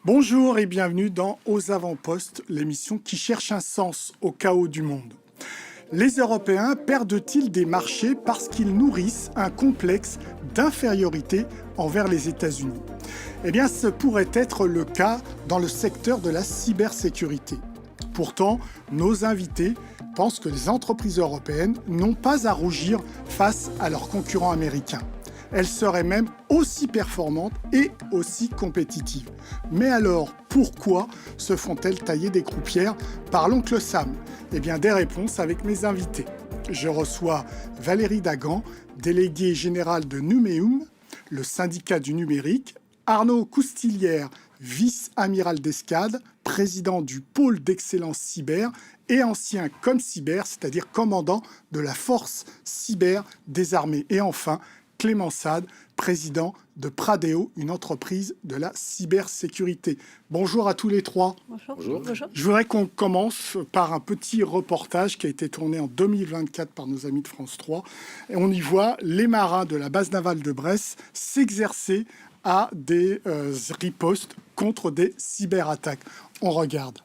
Bonjour et bienvenue dans Aux Avant-Postes, l'émission qui cherche un sens au chaos du monde. Les Européens perdent-ils des marchés parce qu'ils nourrissent un complexe d'infériorité envers les États-Unis? Eh bien, ce pourrait être le cas dans le secteur de la cybersécurité. Pourtant, nos invités pensent que les entreprises européennes n'ont pas à rougir face à leurs concurrents américains. Elles seraient même aussi performantes et aussi compétitives. Mais alors, pourquoi se font-elles tailler des croupières par l'oncle Sam? Eh bien, des réponses avec mes invités. Je reçois Valérie Dagan, déléguée générale de Numéum, le syndicat du numérique, Arnaud Coustillière, vice-amiral d'escadre, président du pôle d'excellence cyber et ancien ComCyber, c'est-à-dire commandant de la force cyber des armées. Et enfin, Clément Sade, président de Pradeo, une entreprise de la cybersécurité. Bonjour à tous les trois. Bonjour. Bonjour. Je voudrais qu'on commence par un petit reportage qui a été tourné en 2024 par nos amis de France 3. Et on y voit les marins de la base navale de Brest s'exercer à des ripostes contre des cyberattaques. On regarde.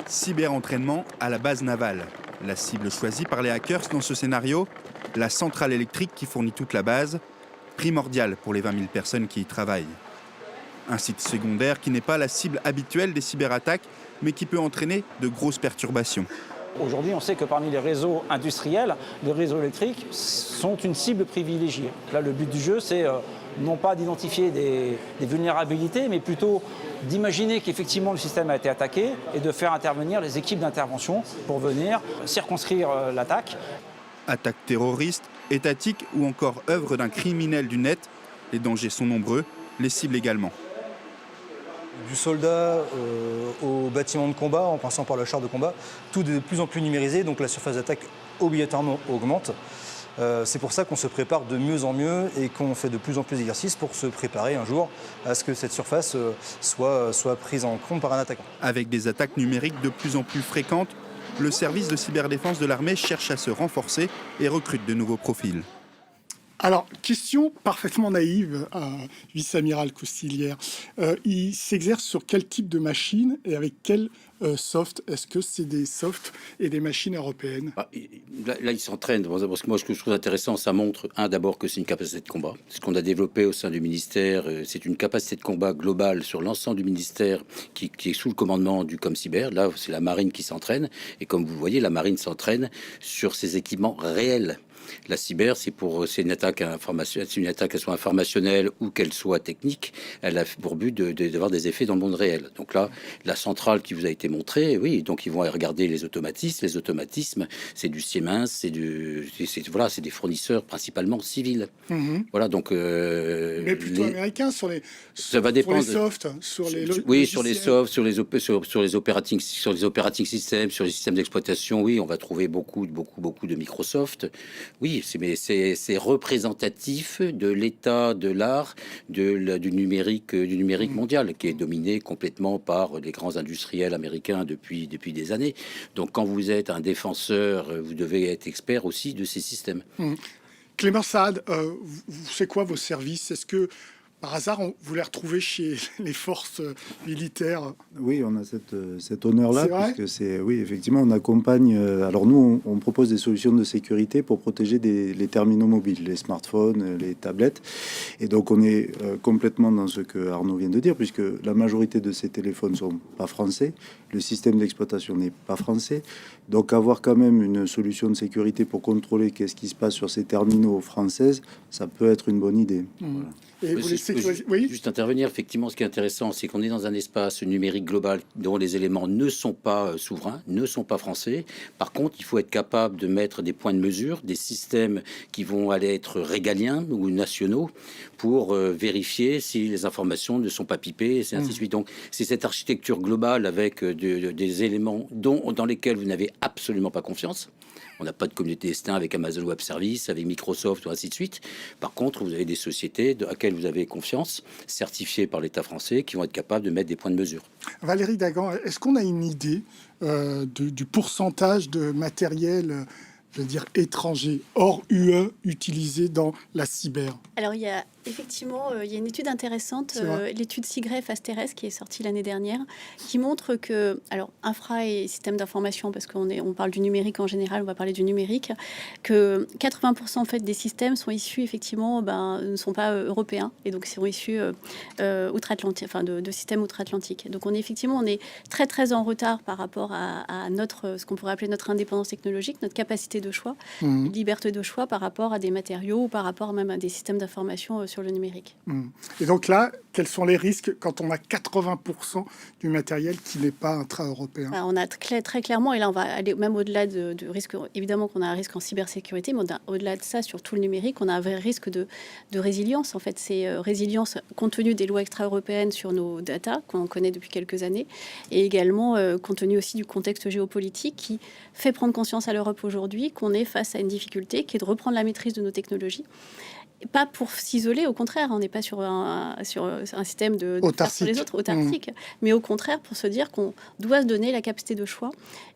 Cyber-entraînement à la base navale. La cible choisie par les hackers dans ce scénario, la centrale électrique qui fournit toute la base, primordiale pour les 20 000 personnes qui y travaillent. Un site secondaire qui n'est pas la cible habituelle des cyberattaques, mais qui peut entraîner de grosses perturbations. Aujourd'hui, on sait que parmi les réseaux industriels, les réseaux électriques sont une cible privilégiée. Là, le but du jeu, c'est non pas d'identifier des vulnérabilités, mais plutôt d'imaginer qu'effectivement le système a été attaqué et de faire intervenir les équipes d'intervention pour venir circonscrire l'attaque. Attaques terroristes, étatiques ou encore œuvre d'un criminel du net, les dangers sont nombreux, les cibles également. Du soldat au bâtiment de combat, en passant par le char de combat, tout est de plus en plus numérisé, donc la surface d'attaque obligatoirement augmente. C'est pour ça qu'on se prépare de mieux en mieux et qu'on fait de plus en plus d'exercices pour se préparer un jour à ce que cette surface soit prise en compte par un attaquant. Avec des attaques numériques de plus en plus fréquentes, le service de cyberdéfense de l'armée cherche à se renforcer et recrute de nouveaux profils. Alors, question parfaitement naïve à vice-amiral Coustillière. Il s'exerce sur quel type de machine et avec quel soft? Est-ce que c'est des softs et des machines européennes? Là, ils s'entraînent. Parce que moi, ce que je trouve intéressant, ça montre, d'abord que c'est une capacité de combat. Ce qu'on a développé au sein du ministère, c'est une capacité de combat globale sur l'ensemble du ministère qui est sous le commandement du ComCyber. Là, c'est la marine qui s'entraîne. Et comme vous voyez, la marine s'entraîne sur ses équipements réels. La cyber, c'est une attaque qu'elle soit informationnelle ou qu'elle soit technique. Elle a pour but d'avoir des effets dans le monde réel. Donc là, la centrale qui vous a été montrée, oui, donc ils vont aller regarder les automatismes. Les automatismes, c'est du Siemens, c'est des fournisseurs principalement civils. Voilà, donc. Mais plutôt américains ça va dépendre. Sur les softs, sur les oui, sur les softs, sur les operating systems, sur les systèmes d'exploitation. Oui, on va trouver beaucoup de Microsoft. Oui, c'est représentatif de l'état de l'art du numérique mondial, qui est dominé complètement par les grands industriels américains depuis des années. Donc, quand vous êtes un défenseur, vous devez être expert aussi de ces systèmes. Clément Sade, c'est quoi vos services? Est-ce que par hasard, vous les retrouvez chez les forces militaires? Oui, on a cet honneur-là, puisque oui, effectivement, on accompagne. Alors nous, on propose des solutions de sécurité pour protéger les terminaux mobiles, les smartphones, les tablettes. Et donc, on est complètement dans ce que Arnaud vient de dire, puisque la majorité de ces téléphones sont pas français, le système d'exploitation n'est pas français. Donc, avoir quand même une solution de sécurité pour contrôler qu'est-ce qui se passe sur ces terminaux françaises, ça peut être une bonne idée. Voilà. Et vous juste intervenir, effectivement, ce qui est intéressant, c'est qu'on est dans un espace numérique global dont les éléments ne sont pas souverains, ne sont pas français. Par contre, il faut être capable de mettre des points de mesure, des systèmes qui vont aller être régaliens ou nationaux pour vérifier si les informations ne sont pas pipées, et ainsi de suite. Donc, c'est cette architecture globale avec des éléments dans lesquels vous n'avez absolument pas confiance. On n'a pas de communauté destin avec Amazon Web Services, avec Microsoft, ou ainsi de suite. Par contre, vous avez des sociétés à laquelle vous avez confiance, certifiées par l'État français, qui vont être capables de mettre des points de mesure. Valérie Dagan, est-ce qu'on a une idée du pourcentage de matériel je veux dire, étrangers, hors UE, utilisés dans la cyber? Alors, il y a effectivement il y a une étude intéressante, l'étude SIGREF-Asteres, qui est sortie l'année dernière, qui montre que, alors, infra et système d'information, parce on parle du numérique en général, on va parler du numérique, que 80% en fait, des systèmes sont issus, effectivement, ne sont pas européens, et donc sont issus outre-Atlantique, enfin, de systèmes outre-Atlantique. Donc, on est très, très en retard par rapport à ce qu'on pourrait appeler notre indépendance technologique, notre capacité de choix, liberté de choix par rapport à des matériaux ou par rapport même à des systèmes d'information sur le numérique. Et donc là, quels sont les risques quand on a 80% du matériel qui n'est pas intra-européen? On a très clairement, et là on va aller même au-delà de risque, évidemment qu'on a un risque en cybersécurité, mais au-delà de ça, sur tout le numérique, on a un vrai risque de résilience. En fait, c'est résilience compte tenu des lois extra-européennes sur nos data, qu'on connaît depuis quelques années, et également compte tenu aussi du contexte géopolitique qui fait prendre conscience à l'Europe aujourd'hui qu'on est face à une difficulté qui est de reprendre la maîtrise de nos technologies. Pas pour s'isoler, au contraire, on n'est pas sur un système de faire sur les autres, autarcique, mais au contraire pour se dire qu'on doit se donner la capacité de choix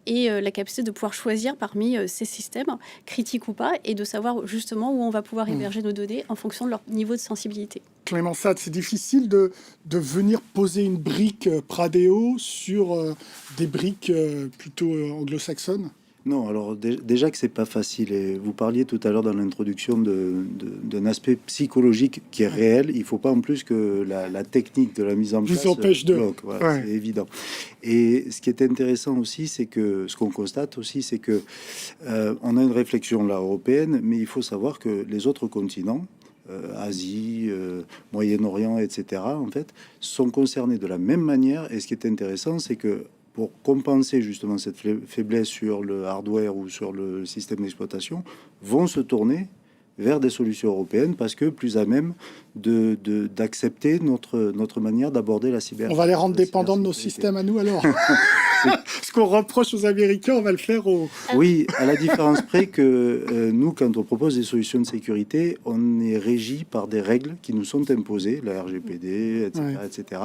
et la capacité de pouvoir choisir parmi ces systèmes, critiques ou pas, et de savoir justement où on va pouvoir héberger nos données en fonction de leur niveau de sensibilité. Clément Sade, c'est difficile de venir poser une brique Pradeo sur des briques plutôt anglo-saxonnes? Non, alors déjà que c'est pas facile. Et vous parliez tout à l'heure dans l'introduction d'un aspect psychologique qui est réel. Il faut pas en plus que la technique de la mise en place vous empêche de bloque. Voilà, c'est évident. Et ce qui est intéressant aussi, c'est que ce qu'on constate aussi, c'est que on a une réflexion là européenne, mais il faut savoir que les autres continents, Asie, Moyen-Orient, etc., en fait, sont concernés de la même manière. Et ce qui est intéressant, c'est que pour compenser justement cette faiblesse sur le hardware ou sur le système d'exploitation, vont se tourner vers des solutions européennes parce que plus à même d'accepter notre manière d'aborder la cyber. On va les rendre dépendants de nos systèmes à nous alors. Ce qu'on reproche aux Américains, on va le faire aux... Oui, à la différence près que nous, quand on propose des solutions de sécurité, on est régi par des règles qui nous sont imposées, la RGPD, etc.,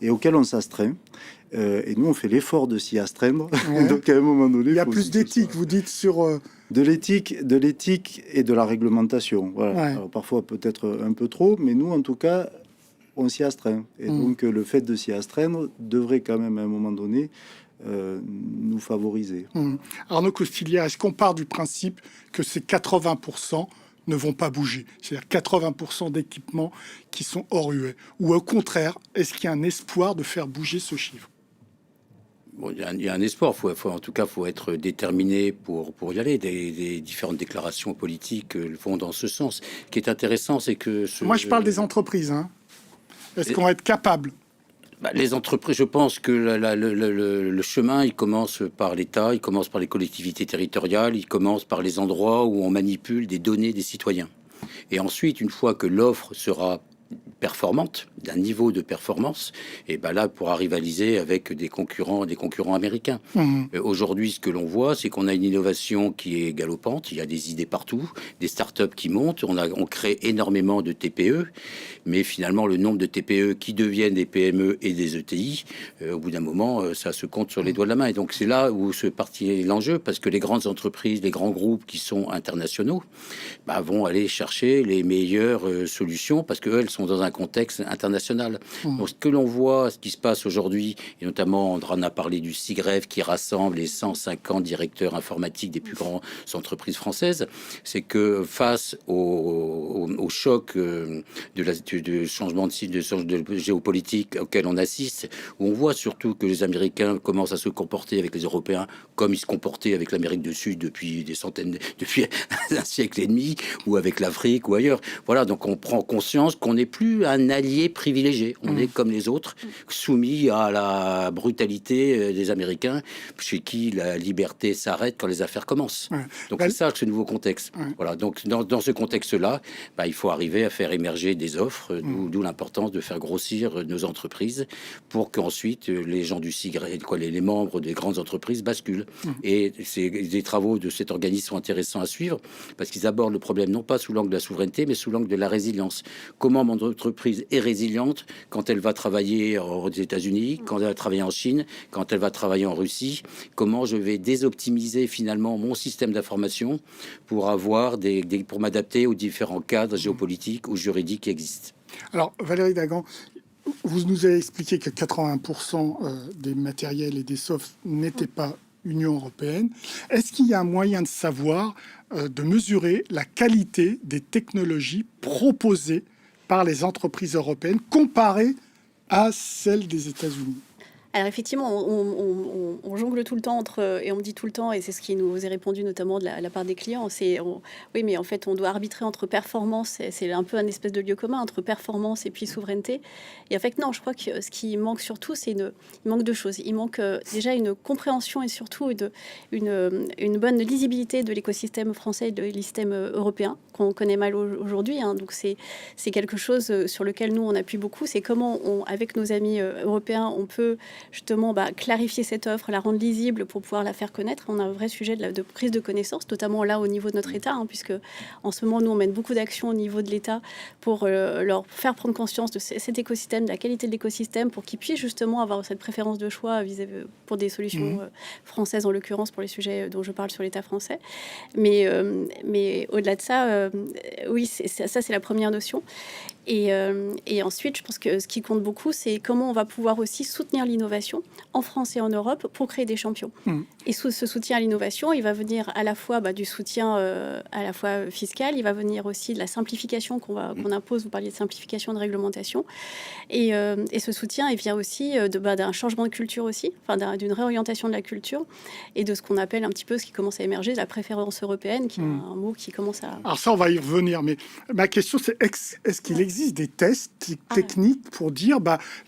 et auxquelles on s'astreint. Et nous, on fait l'effort de s'y astreindre. Donc, à un moment donné, il y a plus d'éthique, vous dites, sur... De l'éthique et de la réglementation. Voilà. Alors, parfois, peut-être un peu trop, mais nous, en tout cas, on s'y astreint. Et donc, le fait de s'y astreindre devrait quand même, à un moment donné, nous favoriser. Arnaud Costillière, est-ce qu'on part du principe que ces 80% ne vont pas bouger? C'est-à-dire 80% d'équipements qui sont hors UE? Ou au contraire, est-ce qu'il y a un espoir de faire bouger ce chiffre? Bon, il y a un espoir. En tout cas, faut être déterminé pour y aller. Des différentes déclarations politiques vont dans ce sens. Ce qui est intéressant, c'est que... Moi, je parle des entreprises. Est-ce qu'on va être capable? Les entreprises, je pense que le chemin, il commence par l'État, il commence par les collectivités territoriales, il commence par les endroits où on manipule des données des citoyens. Et ensuite, une fois que l'offre sera performante, d'un niveau de performance, et ben là, pourra rivaliser avec des concurrents américains. Aujourd'hui, ce que l'on voit, c'est qu'on a une innovation qui est galopante. Il y a des idées partout, des startups qui montent. On crée énormément de TPE, mais finalement, le nombre de TPE qui deviennent des PME et des ETI, au bout d'un moment, ça se compte sur les doigts de la main. Et donc, c'est là où se partit l'enjeu, parce que les grandes entreprises, les grands groupes qui sont internationaux, vont aller chercher les meilleures solutions, parce qu'elles sont dans un contexte international. Donc, ce que l'on voit, ce qui se passe aujourd'hui, et notamment, on en a parlé du SIGREF qui rassemble les 150 directeurs informatiques des plus grandes entreprises françaises, c'est que face au choc du changement de géopolitique auquel on assiste, où on voit surtout que les Américains commencent à se comporter avec les Européens comme ils se comportaient avec l'Amérique du Sud depuis depuis un siècle et demi, ou avec l'Afrique ou ailleurs. Voilà, donc on prend conscience qu'on n'est plus un allié privilégié. On est comme les autres, soumis à la brutalité des Américains, chez qui la liberté s'arrête quand les affaires commencent. Donc c'est ça, ce nouveau contexte. Voilà, donc dans ce contexte-là, il faut arriver à faire émerger des offres, d'où l'importance de faire grossir nos entreprises pour qu'ensuite les gens du SIGREF, les membres des grandes entreprises basculent. Et les travaux de cet organisme sont intéressants à suivre parce qu'ils abordent le problème non pas sous l'angle de la souveraineté, mais sous l'angle de la résilience. Comment entreprise est résiliente quand elle va travailler aux États-Unis, quand elle va travailler en Chine, quand elle va travailler en Russie. Comment je vais désoptimiser finalement mon système d'information pour pour m'adapter aux différents cadres géopolitiques ou juridiques qui existent. Alors, Valérie Dagan, vous nous avez expliqué que 80% des matériels et des softs n'étaient pas Union européenne. Est-ce qu'il y a un moyen de savoir, de mesurer la qualité des technologies proposées par les entreprises européennes comparées à celles des États-Unis? Alors effectivement, on jongle tout le temps et on me dit tout le temps, et c'est ce qui nous est répondu notamment de la part des clients, oui, mais en fait, on doit arbitrer entre performance, c'est un peu un espèce de lieu commun, entre performance et puis souveraineté. Et en fait, non, je crois que ce qui manque surtout, il manque deux choses. Il manque déjà une compréhension et surtout une bonne lisibilité de l'écosystème français et de l'écosystème européen, qu'on connaît mal aujourd'hui. Hein. Donc c'est quelque chose sur lequel nous, on appuie beaucoup. C'est comment, avec nos amis européens, on peut justement clarifier cette offre, la rendre lisible pour pouvoir la faire connaître. On a un vrai sujet de prise de connaissance, notamment là au niveau de notre État, puisque en ce moment, nous, on mène beaucoup d'actions au niveau de l'État pour leur faire prendre conscience de cet écosystème, de la qualité de l'écosystème, pour qu'ils puissent justement avoir cette préférence de choix pour des solutions françaises, en l'occurrence, pour les sujets dont je parle sur l'État français. Mais au-delà de ça, oui, ça, c'est la première notion. Et ensuite, je pense que ce qui compte beaucoup, c'est comment on va pouvoir aussi soutenir l'innovation en France et en Europe pour créer des champions. Et ce soutien à l'innovation, il va venir à la fois du soutien à la fois fiscal, il va venir aussi de la simplification qu'on impose. Vous parliez de simplification de réglementation. Et ce soutien, il vient aussi d'un changement de culture aussi, d'une réorientation de la culture et de ce qu'on appelle un petit peu ce qui commence à émerger, la préférence européenne, qui est un mot qui commence à... Alors ça, on va y revenir, mais ma question, c'est est-ce qu'il existe des tests techniques pour dire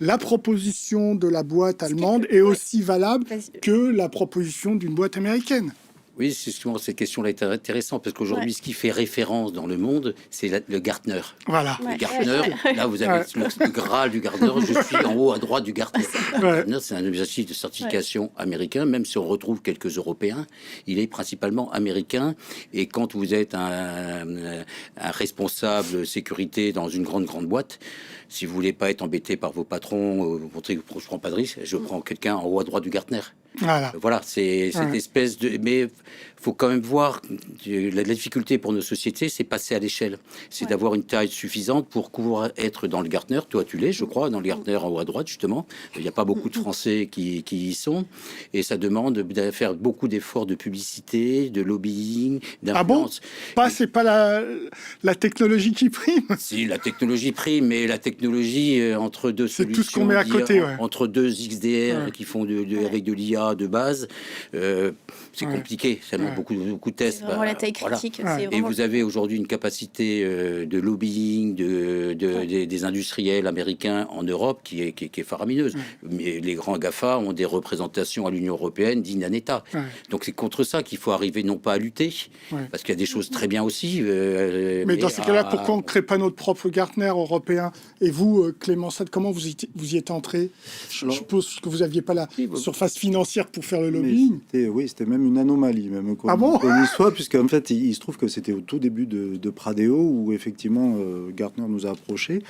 la proposition de la boîte allemande est aussi valable que la proposition d'une boîte américaine? Oui, c'est souvent cette question-là est intéressante parce qu'aujourd'hui, ce qui fait référence dans le monde, c'est le Gartner. Voilà. Le Gartner, là, vous avez le Graal du Gartner. Je suis en haut à droite du Gartner. Gartner, c'est un exercice de certification américain, même si on retrouve quelques Européens. Il est principalement américain. Et quand vous êtes un responsable sécurité dans une grande boîte, si vous voulez pas être embêté par vos patrons, vous montrez que je prends pas de risque, je prends quelqu'un en haut à droite du Gartner. Voilà, c'est cette espèce de... Mais faut quand même voir la difficulté pour nos sociétés, c'est passer à l'échelle. C'est d'avoir une taille suffisante pour pouvoir être dans le Gartner. Toi, tu l'es, je crois, dans le Gartner en haut à droite, justement. Il n'y a pas beaucoup de Français qui y sont. Et ça demande de faire beaucoup d'efforts de publicité, de lobbying, d'influence. Ah bon? C'est pas la technologie qui prime? Si, la technologie prime, mais la technologie entre deux solutions... C'est tout ce qu'on met à côté, entre deux XDR qui font avec de l'IA de base, c'est compliqué. Ça demande beaucoup de tests. C'est vraiment la taille critique. Voilà. Et vous avez aujourd'hui une capacité de lobbying des industriels américains en Europe qui est faramineuse. Mais les grands GAFA ont des représentations à l'Union européenne dignes d'un État. Donc c'est contre ça qu'il faut arriver, non pas à lutter, parce qu'il y a des choses très bien aussi. Mais dans ces cas-là, pourquoi on ne crée pas notre propre Gartner européen? Et vous, Clément Sade, comment vous y êtes entré? Je suppose que vous n'aviez pas la surface financière pour faire le lobbying. C'était même une anomalie, même qu'on y soit, puisqu'en fait, il se trouve que c'était au tout début de Pradeo, où effectivement, Gartner nous a approchés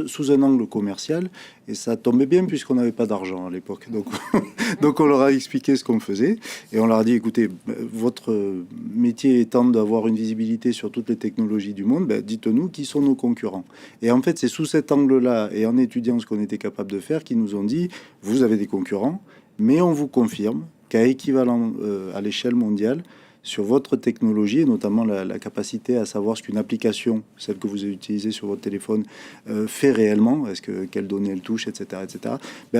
sous un angle commercial, et ça tombait bien puisqu'on n'avait pas d'argent à l'époque. Donc on leur a expliqué ce qu'on faisait, et on leur a dit, écoutez, votre métier étant d'avoir une visibilité sur toutes les technologies du monde, dites-nous qui sont nos concurrents. Et en fait, c'est sous cet angle-là, et en étudiant ce qu'on était capable de faire, qu'ils nous ont dit, vous avez des concurrents, mais on vous confirme qu'à équivalent à l'échelle mondiale, sur votre technologie, et notamment la capacité à savoir ce qu'une application, celle que vous utilisez sur votre téléphone, fait réellement, quelles données elle touche, etc., etc.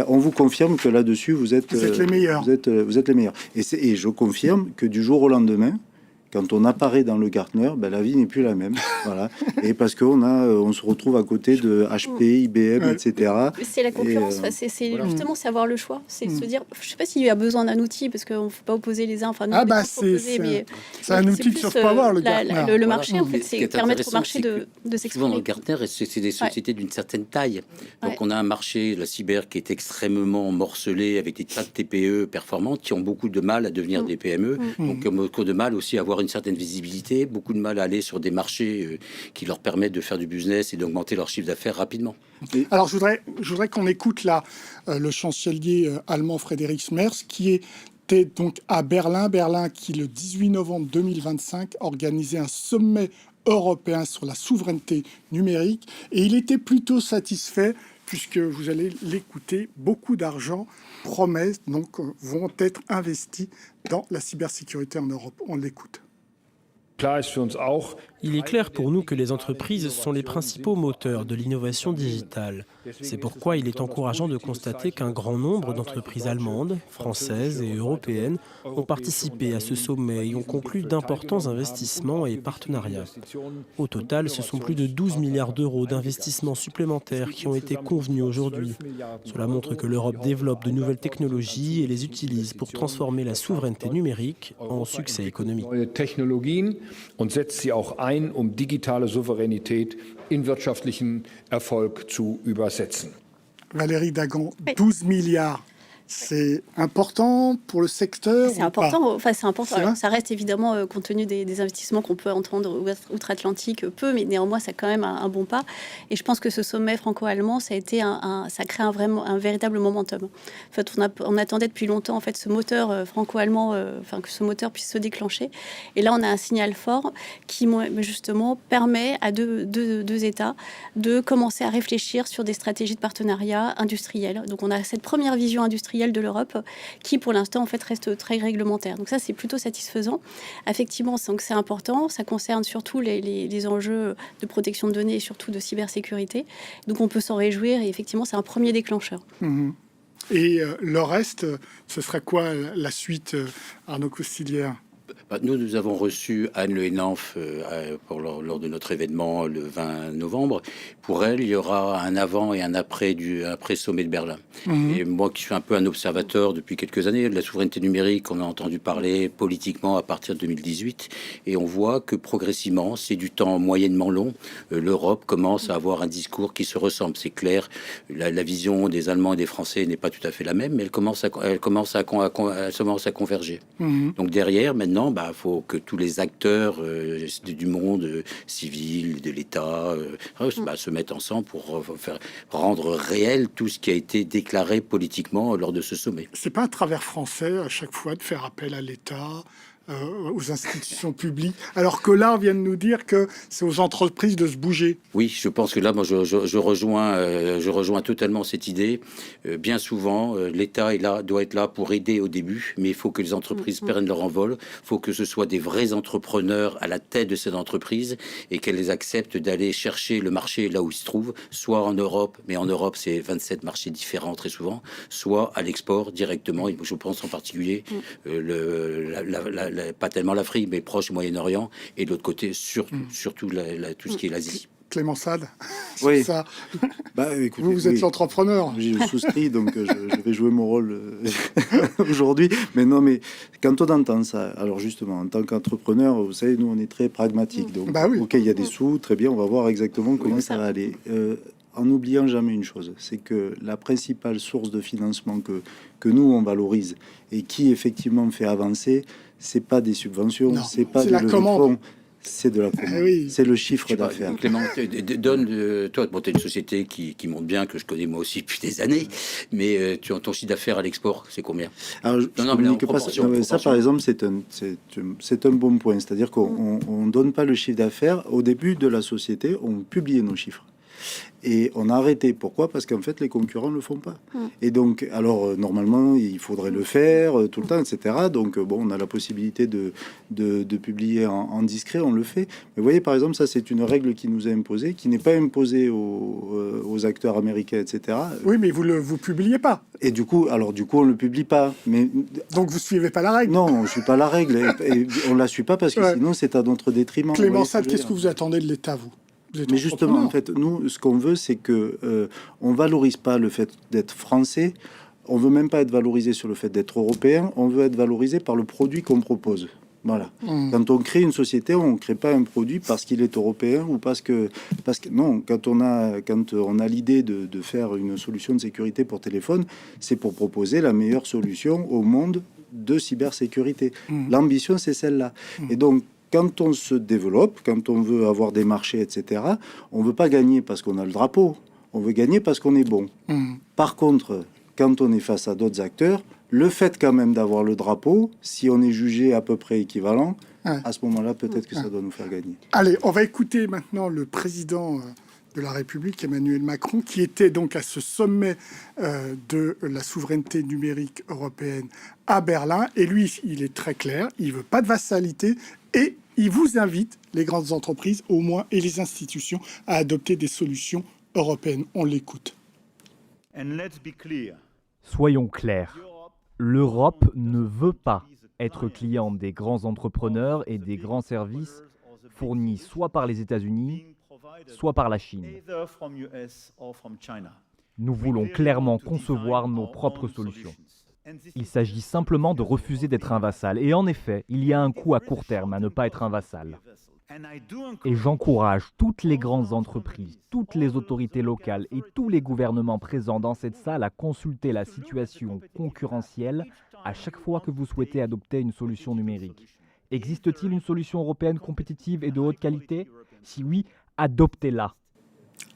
On vous confirme que là-dessus, vous êtes les meilleurs. Vous êtes les meilleurs. Et je confirme que du jour au lendemain, quand on apparaît dans le Gartner, la vie n'est plus la même. Voilà. Et parce on se retrouve à côté de HP, IBM, etc. C'est la concurrence. C'est justement savoir le choix. C'est se dire, je ne sais pas s'il y a besoin d'un outil, parce qu'on ne faut pas opposer les uns. Enfin, c'est un outil que ne pas avoir, le Gartner. Le marché, en fait, c'est permettre au marché de s'exprimer. Souvent, dans le Gartner, c'est des sociétés d'une certaine taille. Donc, on a un marché, la cyber, qui est extrêmement morcelé, avec des tas de TPE performantes, qui ont beaucoup de mal à devenir des PME. Donc, beaucoup de mal aussi à avoir une certaine visibilité, beaucoup de mal à aller sur des marchés qui leur permettent de faire du business et d'augmenter leur chiffre d'affaires rapidement. Alors, je voudrais qu'on écoute là le chancelier allemand Friedrich Merz, qui était donc à Berlin qui, le 18 novembre 2025, organisait un sommet européen sur la souveraineté numérique. Et il était plutôt satisfait, puisque vous allez l'écouter, beaucoup d'argent, promesses, donc, vont être investis dans la cybersécurité en Europe. On l'écoute. Il est clair pour nous que les entreprises sont les principaux moteurs de l'innovation digitale. C'est pourquoi il est encourageant de constater qu'un grand nombre d'entreprises allemandes, françaises et européennes ont participé à ce sommet et ont conclu d'importants investissements et partenariats. Au total, ce sont plus de 12 milliards d'euros d'investissements supplémentaires qui ont été convenus aujourd'hui. Cela montre que l'Europe développe de nouvelles technologies et les utilise pour transformer la souveraineté numérique en succès économique. Und setzt sie auch ein, digitale Souveränität in wirtschaftlichen Erfolg zu übersetzen. Valérie Dagan, 12 milliards. C'est important pour le secteur? C'est important. Enfin, c'est important. Alors, ça reste évidemment, compte tenu des investissements qu'on peut entendre outre-Atlantique, peu, mais néanmoins, c'est quand même un bon pas. Et je pense que ce sommet franco-allemand, ça a été ça crée un véritable momentum. En fait, on attendait depuis longtemps, en fait, ce moteur franco-allemand, que ce moteur puisse se déclencher. Et là, on a un signal fort qui, justement, permet à deux États de commencer à réfléchir sur des stratégies de partenariat industriel. Donc, on a cette première vision industrielle de l'Europe qui, pour l'instant, en fait, reste très réglementaire. Donc ça, c'est plutôt satisfaisant. Effectivement, c'est important. Ça concerne surtout les enjeux de protection de données et surtout de cybersécurité. Donc on peut s'en réjouir et effectivement, c'est un premier déclencheur. Mmh. Et le reste, ce serait quoi la suite, Arnaud Coustillière? Nous avons reçu Anne Le Henanff lors de notre événement le 20 novembre. Pour elle, il y aura un avant et un après sommet de Berlin. Mmh. Et moi qui suis un peu un observateur depuis quelques années de la souveraineté numérique, on a entendu parler politiquement à partir de 2018. Et on voit que progressivement, c'est du temps moyennement long, l'Europe commence à avoir un discours qui se ressemble. C'est clair, la vision des Allemands et des Français n'est pas tout à fait la même, mais elle commence à converger. Mmh. Donc derrière, maintenant, il faut que tous les acteurs du monde civil, de l'État, se mettent ensemble pour rendre réel tout ce qui a été déclaré politiquement lors de ce sommet. C'est pas un travers français à chaque fois de faire appel à l'État, aux institutions publiques, alors que là, on vient de nous dire que c'est aux entreprises de se bouger. Oui, je pense que là, moi, je rejoins totalement cette idée. Bien souvent, l'État doit être là pour aider au début, mais il faut que les entreprises prennent leur envol. Il faut que ce soit des vrais entrepreneurs à la tête de ces entreprises et qu'elles acceptent d'aller chercher le marché là où il se trouve, soit en Europe, mais en Europe, c'est 27 marchés différents très souvent, soit à l'export directement. Et je pense en particulier pas tellement l'Afrique, mais proche Moyen-Orient, et de l'autre côté, surtout tout ce qui est l'Asie. Clément Sade, oui. Ça. Écoutez, vous êtes l'entrepreneur. J'ai souscrit, donc je vais jouer mon rôle aujourd'hui. Mais non, mais quand on entend ça, alors justement, en tant qu'entrepreneur, vous savez, nous, on est très pragmatique. Donc, oui. OK, il y a des sous, très bien, on va voir exactement comment ça va aller. En n'oubliant jamais une chose, c'est que la principale source de financement que nous, on valorise et qui, effectivement, fait avancer, c'est pas des subventions, c'est pas la commande. C'est de la commande. C'est le chiffre d'affaires. Clément, toi, tu es une société qui monte bien, que je connais moi aussi depuis des années, mais ton chiffre d'affaires à l'export, c'est combien? Alors, ça, par exemple, c'est un bon point. C'est-à-dire qu'on ne donne pas le chiffre d'affaires. Au début de la société, on publiait nos chiffres. Et on a arrêté. Pourquoi? Parce qu'en fait, les concurrents ne le font pas. Et donc, alors, normalement, il faudrait le faire tout le temps, etc. Donc, on a la possibilité de publier en discret, on le fait. Mais vous voyez, par exemple, ça, c'est une règle qui nous est imposée, qui n'est pas imposée aux acteurs américains, etc. Oui, mais vous publiez pas. Et du coup, on le publie pas. Mais donc, vous suivez pas la règle? Non, on ne suit pas la règle. Et on la suit pas parce que sinon, c'est à notre détriment. Clément Sade, qu'est-ce que vous attendez de l'État, vous? Mais justement, en fait, nous, ce qu'on veut, c'est que on valorise pas le fait d'être français. On veut même pas être valorisé sur le fait d'être européen. On veut être valorisé par le produit qu'on propose. Voilà. Quand on crée une société, on ne crée pas un produit parce qu'il est européen ou parce que non. Quand on a l'idée de faire une solution de sécurité pour téléphone, c'est pour proposer la meilleure solution au monde de cybersécurité. L'ambition, c'est celle-là. Et donc, quand on se développe, quand on veut avoir des marchés, etc., on ne veut pas gagner parce qu'on a le drapeau, on veut gagner parce qu'on est bon. Par contre, quand on est face à d'autres acteurs, le fait quand même d'avoir le drapeau, si on est jugé à peu près équivalent, à ce moment-là, peut-être que ça doit nous faire gagner. Allez, on va écouter maintenant le président de la République, Emmanuel Macron, qui était donc à ce sommet de la souveraineté numérique européenne à Berlin. Et lui, il est très clair, il ne veut pas de vassalité et il vous invite, les grandes entreprises au moins, et les institutions, à adopter des solutions européennes. On l'écoute. Soyons clairs, l'Europe ne veut pas être client des grands entrepreneurs et des grands services fournis soit par les États-Unis, soit par la Chine. Nous voulons clairement concevoir nos propres solutions. Il s'agit simplement de refuser d'être un vassal. Et en effet, il y a un coût à court terme à ne pas être un vassal. Et j'encourage toutes les grandes entreprises, toutes les autorités locales et tous les gouvernements présents dans cette salle à consulter la situation concurrentielle à chaque fois que vous souhaitez adopter une solution numérique. Existe-t-il une solution européenne compétitive et de haute qualité? Si oui, adoptez-la.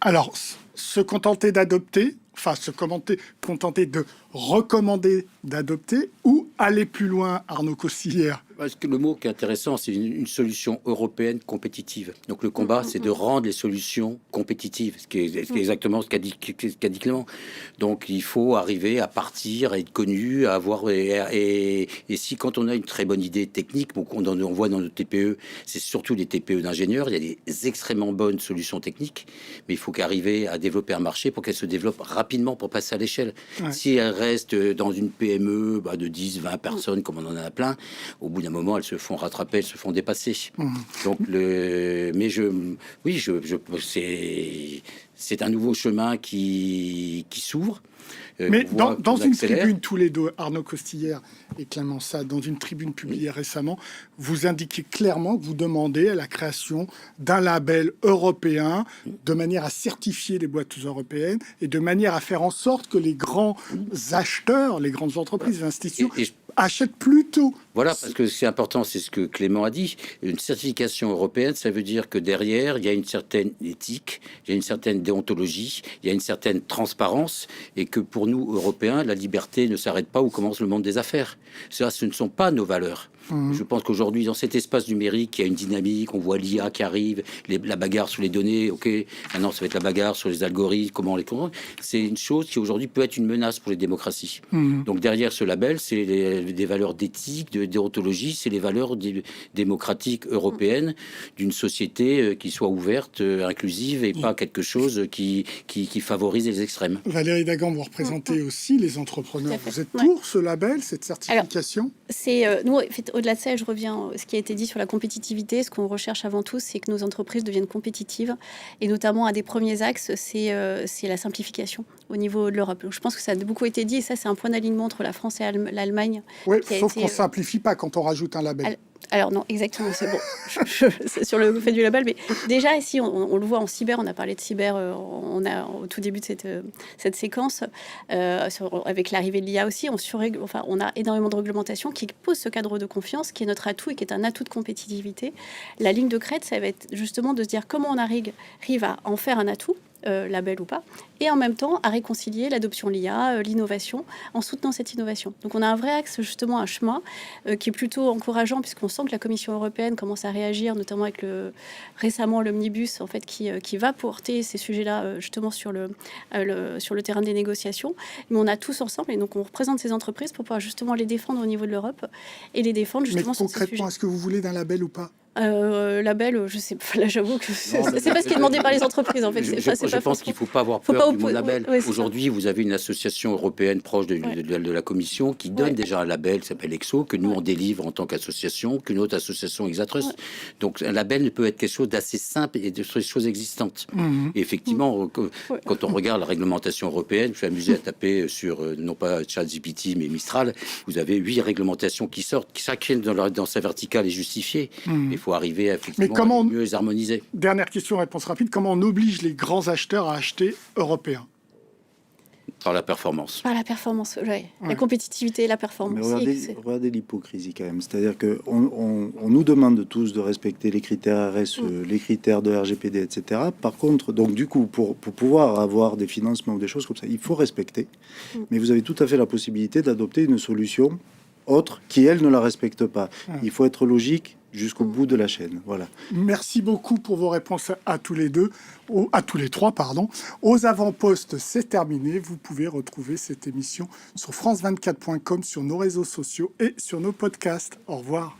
Alors, se contenter d'adopter, enfin se contenter de recommander d'adopter ou aller plus loin, Arnaud Costillière? Parce que le mot qui est intéressant, c'est une solution européenne compétitive. Donc le combat, c'est de rendre les solutions compétitives, ce qui est exactement ce qu'a dit Clément. Donc il faut arriver à partir, à être connu, à avoir... Et si quand on a une très bonne idée technique, donc on voit dans nos TPE, c'est surtout les TPE d'ingénieurs, il y a des extrêmement bonnes solutions techniques, mais il faut qu'arriver à développer un marché pour qu'elles se développent rapidement pour passer à l'échelle. Ouais. Si elles restent dans une PME de 10, 20 personnes, comme on en a plein, au bout d'un moment, elles se font rattraper, elles se font dépasser. Donc, c'est un nouveau chemin qui s'ouvre. Mais dans une tribune, tous les deux, Arnaud Costillière et Clément Sade, dans une tribune publiée récemment, vous indiquez clairement que vous demandez à la création d'un label européen de manière à certifier les boîtes européennes et de manière à faire en sorte que les grands acheteurs, les grandes entreprises, les institutions achètent plutôt. Voilà, parce que c'est important, c'est ce que Clément a dit. Une certification européenne, ça veut dire que derrière, il y a une certaine éthique, il y a une certaine déontologie, il y a une certaine transparence, et que pour nous, Européens, la liberté ne s'arrête pas où commence le monde des affaires. Ça, ce ne sont pas nos valeurs. Je pense qu'aujourd'hui, dans cet espace numérique, il y a une dynamique, on voit l'IA qui arrive, la bagarre sur les données, ok, maintenant ça va être la bagarre sur les algorithmes, comment on les comprend. C'est une chose qui aujourd'hui peut être une menace pour les démocraties. Donc derrière ce label, c'est des valeurs d'éthique, de déontologie, c'est les valeurs démocratiques européennes d'une société qui soit ouverte, inclusive et pas quelque chose qui favorise les extrêmes. Valérie Dagan, vous représentez aussi les entrepreneurs. Vous êtes pour ce label, cette certification? Alors, nous, au-delà de ça, je reviens à ce qui a été dit sur la compétitivité. Ce qu'on recherche avant tout, c'est que nos entreprises deviennent compétitives. Et notamment, un des premiers axes, c'est la simplification au niveau de l'Europe. Je pense que ça a beaucoup été dit. Et ça, c'est un point d'alignement entre la France et l'Allemagne. Oui, sauf qu'on ne simplifie pas quand on rajoute un label. Alors non, exactement, c'est bon. C'est sur le fait du label, mais déjà ici, on le voit en cyber, on a parlé de cyber au tout début de cette séquence, avec l'arrivée de l'IA aussi, on a énormément de réglementations qui posent ce cadre de confiance, qui est notre atout et qui est un atout de compétitivité. La ligne de crête, ça va être justement de se dire comment on arrive à en faire un atout, label ou pas, et en même temps à réconcilier l'adoption de l'IA, l'innovation, en soutenant cette innovation. Donc on a un vrai axe, justement, un chemin qui est plutôt encourageant, puisqu'on sent que la Commission européenne commence à réagir, notamment avec récemment l'omnibus, en fait, qui va porter ces sujets-là, justement, sur le terrain des négociations. Mais on a tous ensemble, et donc on représente ces entreprises pour pouvoir justement les défendre au niveau de l'Europe, et les défendre justement sur ces sujets. Mais concrètement, est-ce que vous voulez d'un label ou pas? Label, je sais pas, là j'avoue que c'est pas ce qui est demandé par les entreprises en fait. Je pense qu'il ne faut pas avoir peur du mot label. Aujourd'hui, vous avez une association européenne proche de la Commission qui donne déjà un label qui s'appelle EXO, que nous on délivre en tant qu'association, qu'une autre association Exatrust. Donc un label ne peut être quelque chose d'assez simple et de choses existantes. Et effectivement, quand on regarde la réglementation européenne, je suis amusé à taper sur, non pas ChatGPT, mais Mistral, vous avez 8 réglementations qui sortent, chacune dans sa verticale est justifiée. Il faut arriver effectivement à mieux les harmoniser. Dernière question, réponse rapide. Comment on oblige les grands acheteurs à acheter européen? Par la performance. Par la performance, ouais. La Ouais. compétitivité et la Mais performance. regardez l'hypocrisie quand même. C'est-à-dire qu'on nous demande tous de respecter les critères RSE, les critères de RGPD, etc. Par contre, donc du coup, pour pouvoir avoir des financements ou des choses comme ça, il faut respecter. Mais vous avez tout à fait la possibilité d'adopter une solution autre qui, elle, ne la respecte pas. Il faut être logique jusqu'au bout de la chaîne. Voilà. Merci beaucoup pour vos réponses à tous les trois, pardon. Aux avant-postes, c'est terminé. Vous pouvez retrouver cette émission sur france24.com, sur nos réseaux sociaux et sur nos podcasts. Au revoir.